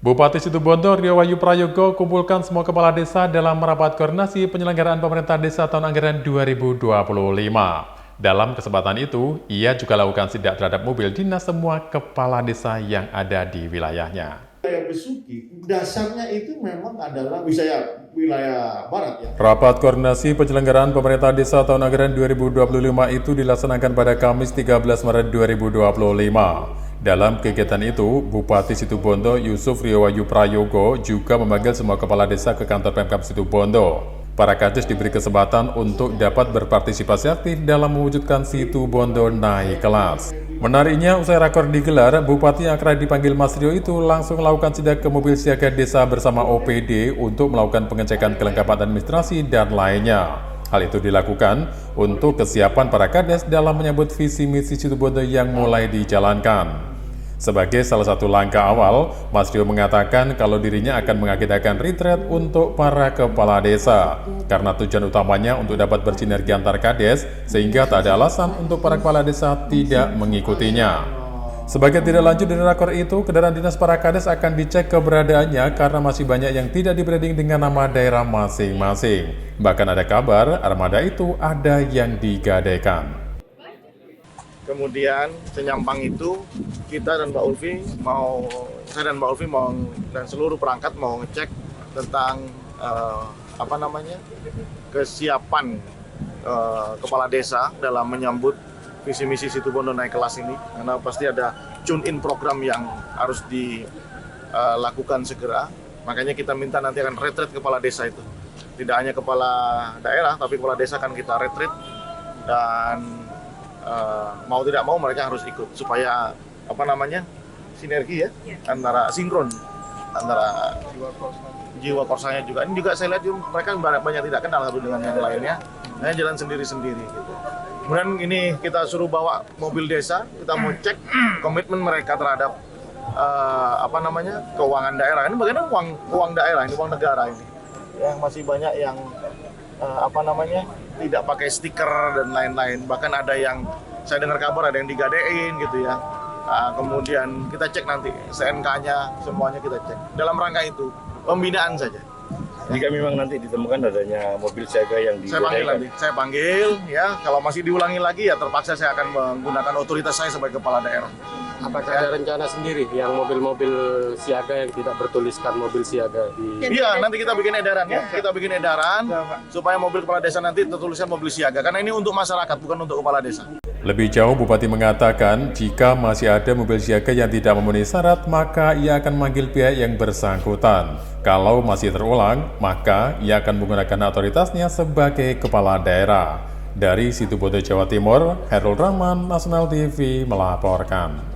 Bupati Situbondo Rio Wahyu Prayogo kumpulkan semua kepala desa dalam rapat koordinasi penyelenggaraan pemerintah desa tahun anggaran 2025. Dalam kesempatan itu, ia juga lakukan sidak terhadap mobil dinas semua kepala desa yang ada di wilayahnya. Wilayah Besuki, dasarnya itu memang adalah wilayah barat ya. Rapat koordinasi penyelenggaraan pemerintah desa tahun anggaran 2025 itu dilaksanakan pada Kamis 13 Maret 2025. Dalam kegiatan itu, Bupati Situbondo Yusuf Rio Wahyu Prayogo juga memanggil semua kepala desa ke kantor Pemkab Situbondo. Para kades diberi kesempatan untuk dapat berpartisipasi aktif dalam mewujudkan Situbondo naik kelas. Menariknya, usai rakor digelar, Bupati yang akrab dipanggil Mas Rio itu langsung melakukan sidak ke mobil siaga desa bersama OPD untuk melakukan pengecekan kelengkapan administrasi dan lainnya. Hal itu dilakukan untuk kesiapan para kades dalam menyambut visi misi Situbondo yang mulai dijalankan. Sebagai salah satu langkah awal, Mas Rio mengatakan kalau dirinya akan mengagendakan retreat untuk para kepala desa, karena tujuan utamanya untuk dapat bersinergi antar kades, sehingga tak ada alasan untuk para kepala desa tidak mengikutinya. Sebagai tindak lanjut dari rakor itu, kendaraan dinas para kades akan dicek keberadaannya karena masih banyak yang tidak di-branding dengan nama daerah masing-masing. Bahkan ada kabar armada itu ada yang digadaikan. Kemudian senyampang itu kita dan saya dan Mbak Ulfi dan seluruh perangkat mau ngecek tentang kesiapan kepala desa dalam menyambut visi misi Situbondo naik kelas ini, karena pasti ada tune-in program yang harus dilakukan segera. Makanya kita minta nanti akan retreat kepala desa itu, tidak hanya kepala daerah tapi kepala desa akan kita retreat, dan mau tidak mau mereka harus ikut supaya sinergi ya, antara sinkron antara jiwa korsanya juga. Ini juga saya lihat mereka banyak tidak kenal satu dengan yang lainnya, hanya jalan sendiri-sendiri gitu. Kemudian ini kita suruh bawa mobil desa, kita mau cek komitmen mereka terhadap keuangan daerah. Ini bagaimana uang daerah, ini uang negara ini, yang masih banyak yang tidak pakai stiker dan lain-lain. Bahkan ada yang saya dengar kabar ada yang digadein gitu ya. Kemudian kita cek nanti SNK-nya, semuanya kita cek. Dalam rangka itu pembinaan saja. Jika memang nanti ditemukan adanya mobil siaga yang digadaikan, saya panggil ya. Kalau masih diulangi lagi ya terpaksa saya akan menggunakan otoritas saya sebagai kepala daerah. Apakah ada rencana sendiri yang mobil-mobil siaga yang tidak bertuliskan mobil siaga di... Iya, nanti kita bikin edaran ya. Kita bikin edaran supaya mobil kepala desa nanti tertuliskan mobil siaga. Karena ini untuk masyarakat, bukan untuk kepala desa. Lebih jauh, Bupati mengatakan jika masih ada mobil siaga yang tidak memenuhi syarat, maka ia akan memanggil pihak yang bersangkutan. Kalau masih terulang, maka ia akan menggunakan otoritasnya sebagai kepala daerah. Dari Situbondo, Jawa Timur, Herul Rahman, Nasional TV melaporkan.